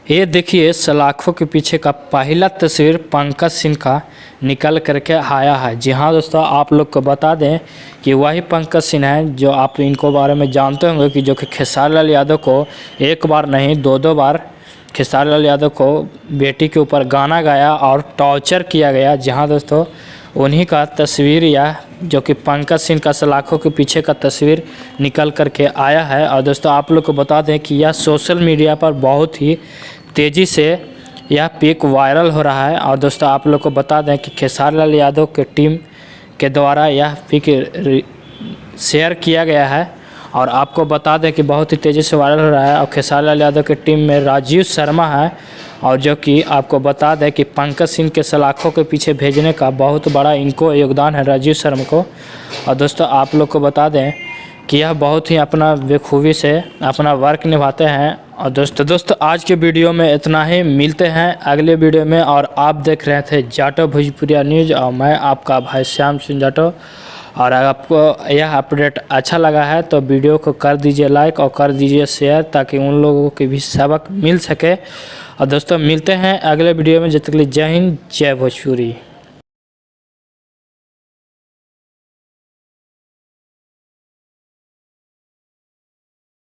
ये देखिए सलाखों के पीछे का पहला तस्वीर पंकज सिंह का निकल करके आया है। जी हाँ दोस्तों, आप लोग को बता दें कि वही पंकज सिंह हैं जो आप इनको बारे में जानते होंगे कि जो कि खेसारी लाल यादव को एक बार नहीं दो बार खेसारी लाल यादव को बेटी के ऊपर गाना गाया और टॉर्चर किया गया। जहाँ दोस्तों उन्हीं का तस्वीर या जो कि पंकज सिंह का सलाखों के पीछे का तस्वीर निकल करके आया है। और दोस्तों आप लोग को बता दें कि यह सोशल मीडिया पर बहुत ही तेज़ी से यह पिक वायरल हो रहा है। और दोस्तों आप लोग को बता दें कि खेसारी लाल यादव के टीम के द्वारा यह पिक शेयर किया गया है और आपको बता दें कि बहुत ही तेज़ी से वायरल हो रहा है। और खेसारी लाल यादव की टीम में राजीव शर्मा है और जो कि आपको बता दें कि पंकज सिंह के सलाखों के पीछे भेजने का बहुत बड़ा इनको योगदान है राजीव शर्मा को। और दोस्तों आप लोग को बता दें कि यह बहुत ही अपना बेखूबी से अपना वर्क निभाते हैं। और दोस्तों आज के वीडियो में इतना ही, मिलते हैं अगले वीडियो में। और आप देख रहे थे जाटो भोजपुरिया न्यूज़ और मैं आपका भाई श्याम सिंह जाटो। और अगर आपको यह अपडेट अच्छा लगा है तो वीडियो को कर दीजिए लाइक और कर दीजिए शेयर ताकि उन लोगों को भी सबक मिल सके। और दोस्तों मिलते हैं अगले वीडियो में। जब तक के लिए जय हिंद जय भोजपुरी।